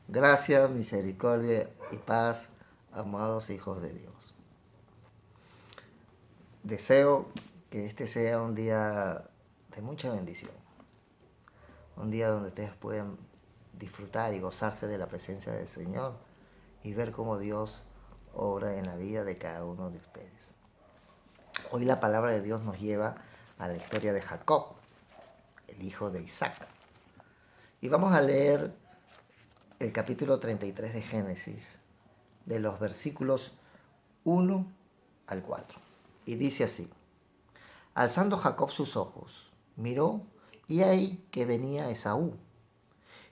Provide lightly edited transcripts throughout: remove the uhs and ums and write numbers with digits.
Gracia, misericordia y paz, amados hijos de Dios. Deseo que este sea un día de mucha bendición. Un día donde ustedes puedan disfrutar y gozarse de la presencia del Señor y ver cómo Dios obra en la vida de cada uno de ustedes. Hoy la palabra de Dios nos lleva a la historia de Jacob, el hijo de Isaac. Y vamos a leer el capítulo 33 de Génesis, de los versículos 1 al 4. Y dice así: Alzando Jacob sus ojos, miró, y ahí que venía Esaú,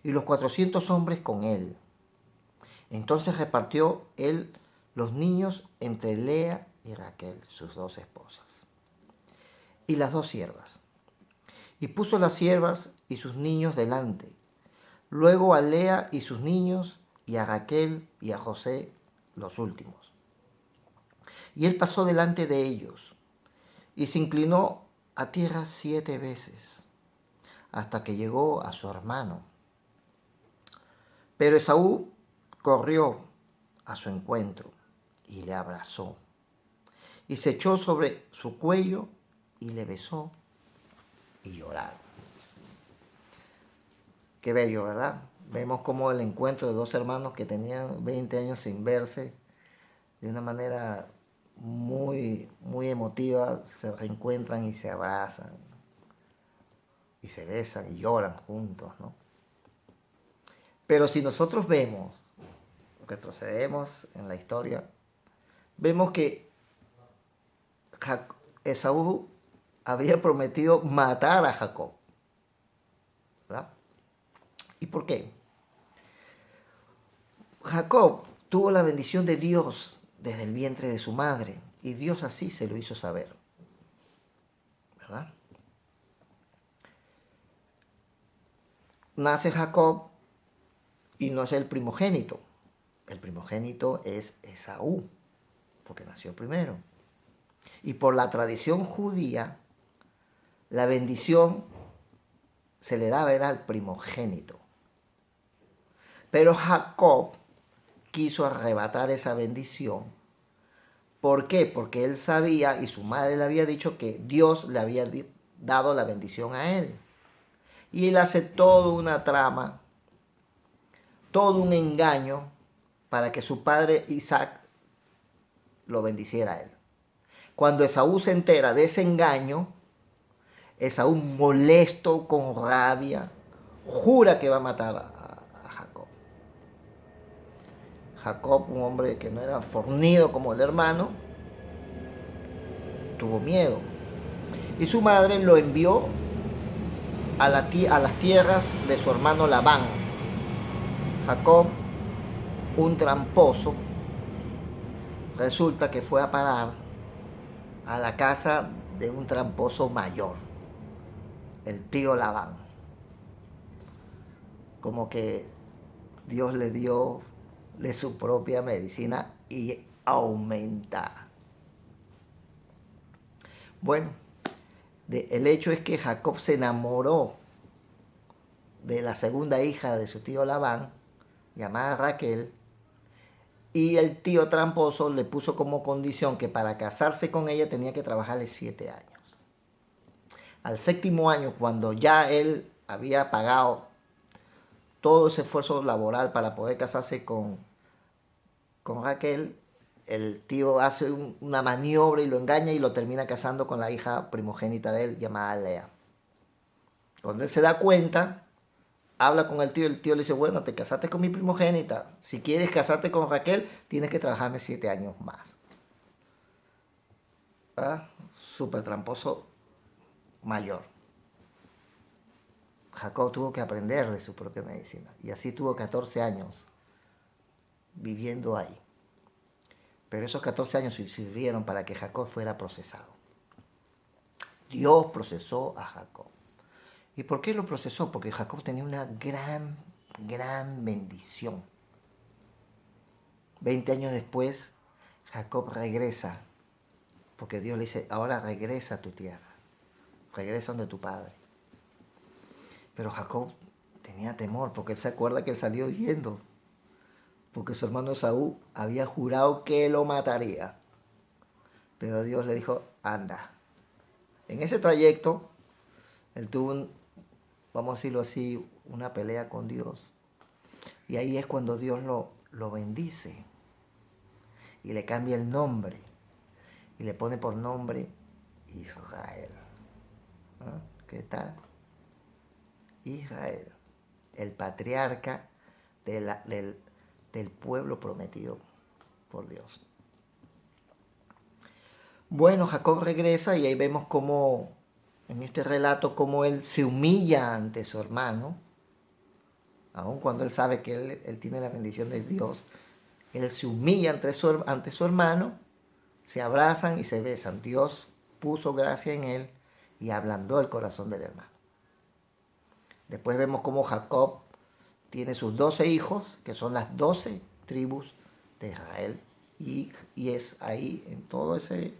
y los 400 hombres con él. Entonces repartió él los niños entre Lea y Raquel, sus dos esposas, y las dos siervas. Y puso las siervas y sus niños delante, luego a Lea y sus niños, y a Raquel y a José los últimos. Y él pasó delante de ellos, y se inclinó a tierra 7 veces, hasta que llegó a su hermano. Pero Esaú corrió a su encuentro y le abrazó, y se echó sobre su cuello y le besó, y lloraron. Qué bello, ¿verdad? Vemos como el encuentro de dos hermanos que tenían 20 años sin verse, de una manera muy emotiva, se reencuentran y se abrazan, y se besan y lloran juntos, ¿no? Pero si nosotros vemos, retrocedemos en la historia, vemos que Esaú había prometido matar a Jacob, ¿verdad? ¿Y por qué? Jacob tuvo la bendición de Dios desde el vientre de su madre, y Dios así se lo hizo saber, ¿verdad? Nace Jacob y no es el primogénito. El primogénito es Esaú, porque nació primero. Y por la tradición judía, la bendición se le daba era al primogénito. Pero Jacob quiso arrebatar esa bendición. ¿Por qué? Porque él sabía y su madre le había dicho que Dios le había dado la bendición a él. Y él hace toda una trama, todo un engaño para que su padre Isaac lo bendiciera a él. Cuando Esaú se entera de ese engaño, Esaú, molesto, con rabia, jura que va a matar a Jacob. Jacob, un hombre que no era fornido como el hermano, tuvo miedo. Y su madre lo envió a las tierras de su hermano Labán. Jacob, un tramposo, resulta que fue a parar a la casa de un tramposo mayor, el tío Labán. Como que Dios le dio de su propia medicina y aumenta. Bueno, el hecho es que Jacob se enamoró de la segunda hija de su tío Labán, llamada Raquel, y el tío tramposo le puso como condición que para casarse con ella tenía que trabajarle 7 años. Al 7.º año, cuando ya él había pagado todo ese esfuerzo laboral para poder casarse con Raquel, el tío hace una maniobra y lo engaña y lo termina casando con la hija primogénita de él, llamada Lea. Cuando él se da cuenta, habla con el tío le dice: bueno, te casaste con mi primogénita, si quieres casarte con Raquel, tienes que trabajarme 7 años más. ¿Verdad? Súper tramposo mayor. Jacob tuvo que aprender de su propia medicina, y así tuvo 14 años viviendo ahí. Pero esos 14 años sirvieron para que Jacob fuera procesado. Dios procesó a Jacob. ¿Y por qué lo procesó? Porque Jacob tenía una gran bendición. 20 años después, Jacob regresa, porque Dios le dice: ahora regresa a tu tierra, regresa donde tu padre. Pero Jacob tenía temor, porque él se acuerda que él salió huyendo. porque su hermano Esaú había jurado que lo mataría. Pero Dios le dijo, anda. En ese trayecto, él tuvo, vamos a decirlo así, una pelea con Dios. Y ahí es cuando Dios lo bendice y le cambia el nombre y le pone por nombre Israel. ¿Ah? ¿Qué tal? Israel, el patriarca del pueblo prometido por Dios. Bueno, Jacob regresa y ahí vemos cómo, en este relato, cómo él se humilla ante su hermano, aun cuando él sabe que él tiene la bendición de Dios. Él se humilla ante su hermano, se abrazan y se besan. Dios puso gracia en él y ablandó el corazón del hermano. Después vemos cómo Jacob tiene sus 12 hijos, que son las 12 tribus de Israel. Y es ahí, en todo ese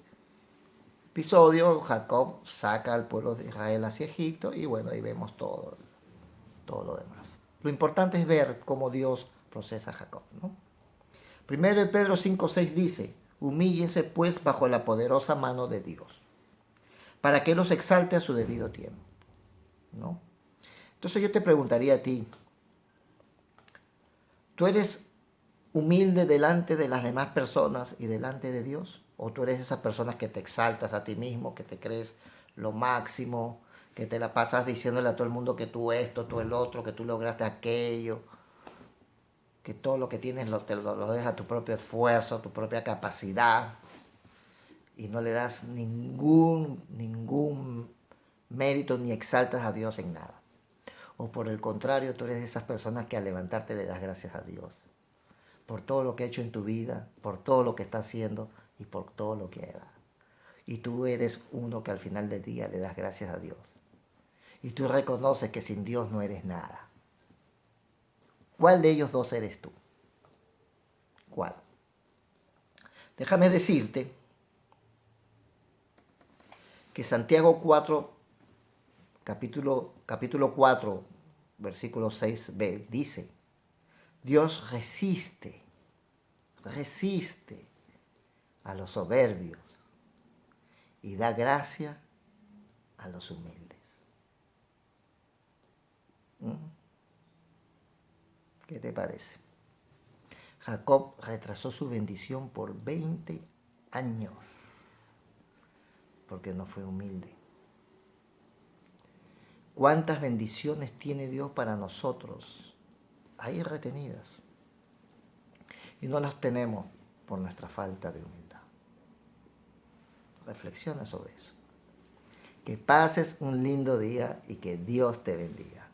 episodio, Jacob saca al pueblo de Israel hacia Egipto y bueno, ahí vemos todo lo demás. Lo importante es ver cómo Dios procesa a Jacob, ¿no? Primero en Pedro 5:6 dice, humíllese pues bajo la poderosa mano de Dios, para que los exalte a su debido tiempo, ¿no? Entonces yo te preguntaría a ti, ¿tú eres humilde delante de las demás personas y delante de Dios? ¿O tú eres esas personas que te exaltas a ti mismo, que te crees lo máximo, que te la pasas diciéndole a todo el mundo que tú esto, tú el otro, que tú lograste aquello, que todo lo que tienes lo dejas a tu propio esfuerzo, a tu propia capacidad, y no le das ningún mérito ni exaltas a Dios en nada? O por el contrario, tú eres de esas personas que al levantarte le das gracias a Dios por todo lo que ha hecho en tu vida, por todo lo que está haciendo y por todo lo que hará. Y tú eres uno que al final del día le das gracias a Dios. Y tú reconoces que sin Dios no eres nada. ¿Cuál de ellos dos eres tú? ¿Cuál? Déjame decirte que Santiago 4, capítulo 4, versículo 6b, dice, Dios resiste a los soberbios y da gracia a los humildes. ¿Qué te parece? Jacob retrasó su bendición por 20 años porque no fue humilde. ¿Cuántas bendiciones tiene Dios para nosotros ahí retenidas? Y no las tenemos por nuestra falta de humildad. Reflexiona sobre eso. Que pases un lindo día y que Dios te bendiga.